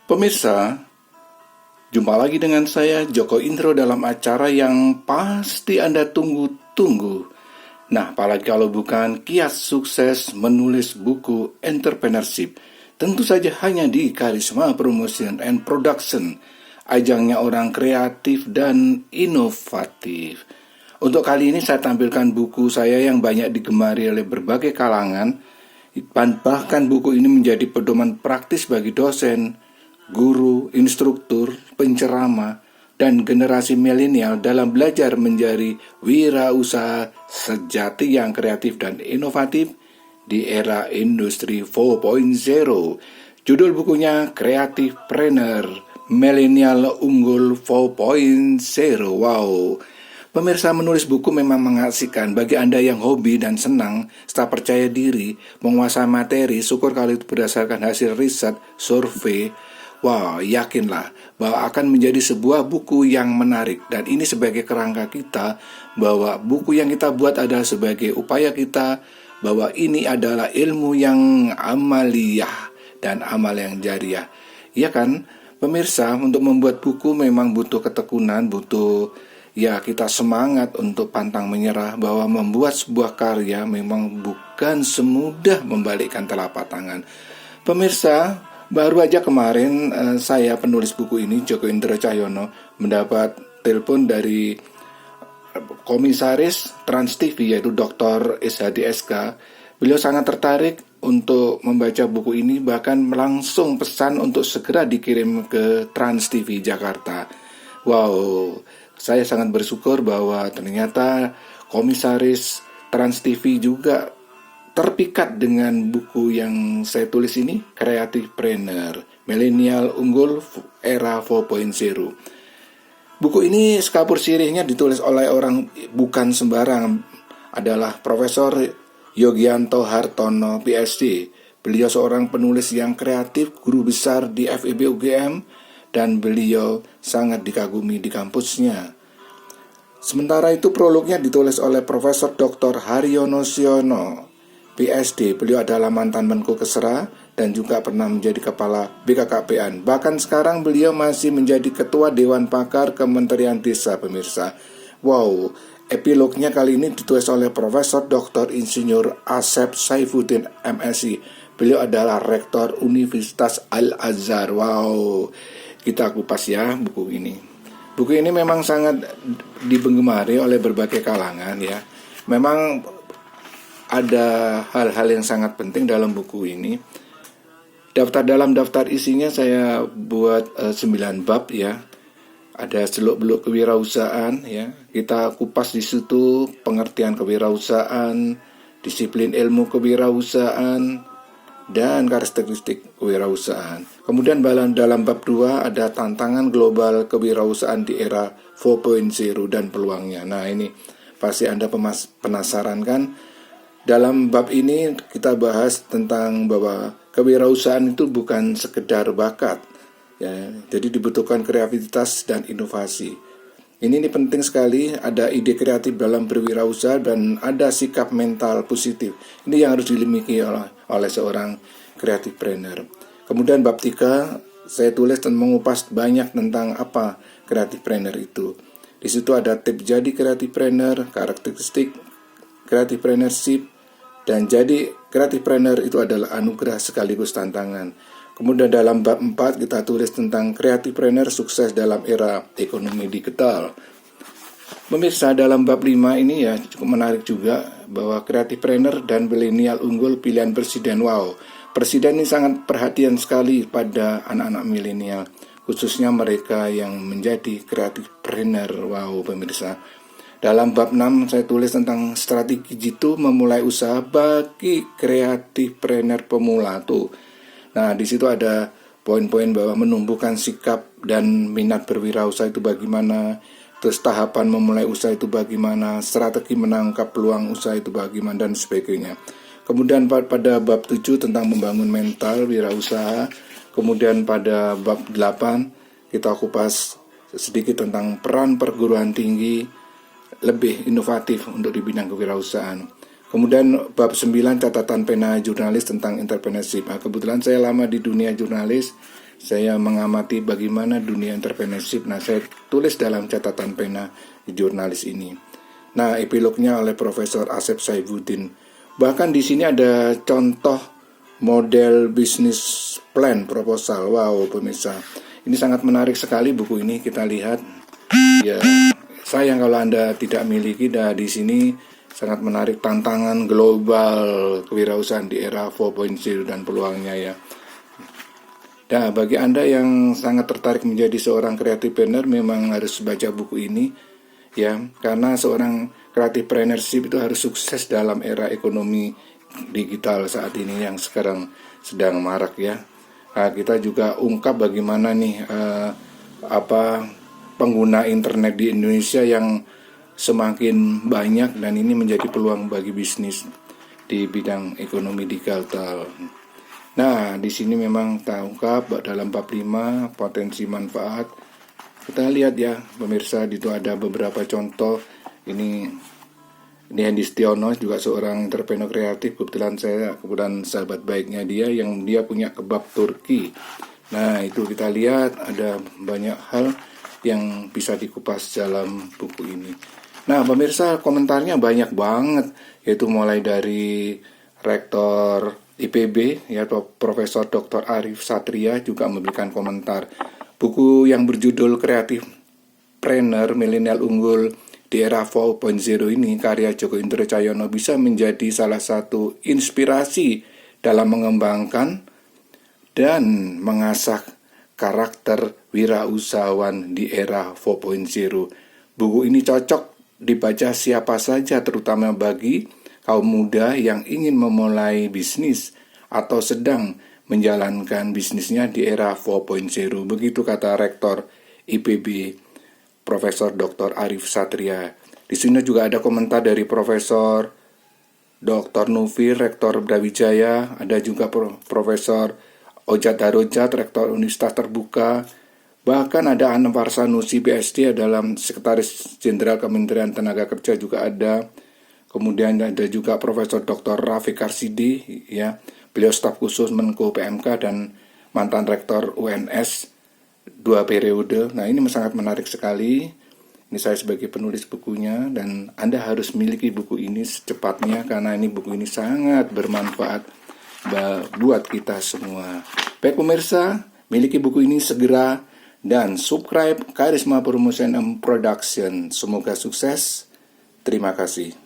Pemirsa, jumpa lagi dengan saya Joko Indro dalam acara yang pasti Anda tunggu-tunggu. Nah, apalagi kalau bukan kiat sukses menulis buku entrepreneurship. Tentu saja hanya di Karisma Promotion and Production, ajangnya orang kreatif dan inovatif. Untuk kali ini saya tampilkan buku saya yang banyak digemari oleh berbagai kalangan. Bahkan buku ini menjadi pedoman praktis bagi dosen, guru, instruktur, penceramah, dan generasi milenial dalam belajar menjadi wirausaha sejati yang kreatif dan inovatif di era industri 4.0. Judul bukunya Creativepreneur, Milenial Unggul 4.0. Wow. Pemirsa, menulis buku memang mengasihkan bagi Anda yang hobi dan senang, serta percaya diri, menguasai materi, syukur kalau itu berdasarkan hasil riset, survei. Wah, yakinlah bahwa akan menjadi sebuah buku yang menarik. Dan ini sebagai kerangka kita, bahwa buku yang kita buat adalah sebagai upaya kita, bahwa ini adalah ilmu yang amaliyah dan amal yang jariah. Iya kan, pemirsa, untuk membuat buku memang butuh ketekunan, butuh kita semangat untuk pantang menyerah, bahwa membuat sebuah karya memang bukan semudah membalikkan telapak tangan. Pemirsa, baru aja kemarin saya penulis buku ini, Joko Indro Cahyono, mendapat telepon dari komisaris Trans TV, yaitu Dr. Ishadi SK. Beliau sangat tertarik untuk membaca buku ini, bahkan langsung pesan untuk segera dikirim ke Trans TV Jakarta. Wow, saya sangat bersyukur bahwa ternyata komisaris Trans TV juga terpikat dengan buku yang saya tulis ini, Creativepreneur, Milenial Unggul Era 4.0. Buku ini sekapur sirihnya ditulis oleh orang bukan sembarang, adalah Profesor Yogianto Hartono, PhD. Beliau seorang penulis yang kreatif, guru besar di FIB UGM, dan beliau sangat dikagumi di kampusnya. Sementara itu prolognya ditulis oleh Profesor Dr. Haryono Siono, PhD. Beliau adalah mantan Menko Kesra dan juga pernah menjadi kepala BKKBN. Bahkan sekarang beliau masih menjadi ketua Dewan Pakar Kementerian Desa, pemirsa. Wow, epilognya kali ini ditulis oleh Profesor Dr. Insinyur Asep Saifuddin, MSI. Beliau adalah Rektor Universitas Al-Azhar. Wow, kita kupas ya buku ini. Buku ini memang sangat digemari oleh berbagai kalangan ya. Memang ada hal-hal yang sangat penting dalam buku ini. Dalam daftar isinya saya buat 9 bab ya. Ada seluk-beluk kewirausahaan ya. Kita kupas di situ pengertian kewirausahaan, disiplin ilmu kewirausahaan, dan karakteristik kewirausahaan. Kemudian dalam bab 2 ada tantangan global kewirausahaan di era 4.0 dan peluangnya. Nah, ini pasti Anda penasaran kan? Dalam bab ini kita bahas tentang bahwa kewirausahaan itu bukan sekedar bakat ya. Jadi dibutuhkan kreativitas dan inovasi. Ini penting sekali, ada ide kreatif dalam berwirausaha dan ada sikap mental positif. Ini yang harus dimiliki oleh seorang creativepreneur. Kemudian bab 3 saya tulis dan mengupas banyak tentang apa creativepreneur itu. Di situ ada tips jadi creativepreneur, karakteristik creativepreneurship, dan jadi creativepreneur itu adalah anugerah sekaligus tantangan. Kemudian dalam bab 4 kita tulis tentang creativepreneur sukses dalam era ekonomi digital. Pemirsa, dalam bab 5 ini ya cukup menarik juga bahwa creativepreneur dan milenial unggul pilihan presiden. Wow, presiden ini sangat perhatian sekali pada anak-anak milenial, khususnya mereka yang menjadi creativepreneur. Wow, pemirsa. Dalam bab 6 saya tulis tentang strategi jitu memulai usaha bagi creativepreneur pemula tuh. Nah, di situ ada poin-poin bahwa menumbuhkan sikap dan minat berwirausaha itu bagaimana, terus tahapan memulai usaha itu bagaimana, strategi menangkap peluang usaha itu bagaimana, dan sebagainya. Kemudian pada bab 7 tentang membangun mental wirausaha. Kemudian pada bab 8 kita kupas sedikit tentang peran perguruan tinggi lebih inovatif untuk di bidang kewirausahaan. Kemudian bab 9 catatan pena jurnalis tentang entrepreneurship. Nah, kebetulan saya lama di dunia jurnalis, saya mengamati bagaimana dunia entrepreneurship. Nah, saya tulis dalam catatan pena di jurnalis ini. Nah, epilognya oleh Profesor Asep Saifuddin. Bahkan di sini ada contoh model bisnis plan proposal. Wow, pemirsa. Ini sangat menarik sekali buku ini, kita lihat. Ya, sayang kalau Anda tidak miliki. Di sini sangat menarik, tantangan global kewirausahaan di era 4.0 dan peluangnya ya. Nah, bagi Anda yang sangat tertarik menjadi seorang creativepreneur, memang harus baca buku ini ya, karena seorang creativepreneurship itu harus sukses dalam era ekonomi digital saat ini yang sekarang sedang marak ya. Nah, kita juga ungkap bagaimana nih pengguna internet di Indonesia yang semakin banyak, dan ini menjadi peluang bagi bisnis di bidang ekonomi digital. Nah, di sini memang terungkap dalam bab 5 potensi manfaat. Kita lihat ya, pemirsa, di situ ada beberapa contoh. Ini Hendy Stiono juga seorang entrepreneur kreatif. Kebetulan sahabat baiknya dia yang dia punya kebab Turki. Nah, itu kita lihat ada banyak hal yang bisa dikupas dalam buku ini. Nah, pemirsa, komentarnya banyak banget, yaitu mulai dari Rektor IPB, yaitu Profesor Dr. Arif Satria juga memberikan komentar. Buku yang berjudul Creativepreneur Milenial Unggul di Era 4.0 ini, karya Joko Indro Cahyono, bisa menjadi salah satu inspirasi dalam mengembangkan dan mengasah karakter wirausahawan di era 4.0. Buku ini cocok dibaca siapa saja, terutama bagi kaum muda yang ingin memulai bisnis atau sedang menjalankan bisnisnya di era 4.0. Begitu kata Rektor IPB, Profesor Dr. Arif Satria. Di sini juga ada komentar dari Profesor Dr. Nufir, Rektor Brawijaya. Ada juga Profesor Ojat Darojat, Rektor Universitas Terbuka. Bahkan ada Anwar Sanusi, PhD, dalam Sekretaris Jenderal Kementerian Tenaga Kerja juga ada. Kemudian ada juga Profesor Dr. Rafiq Karsidi, ya, beliau staf khusus Menko PMK dan mantan Rektor UNS 2 periode. Nah, ini sangat menarik sekali. Ini saya sebagai penulis bukunya, dan Anda harus miliki buku ini secepatnya karena ini buku ini sangat bermanfaat buat kita semua. Baik pemirsa, miliki buku ini segera dan subscribe Karisma Promotion and Production. Semoga sukses. Terima kasih.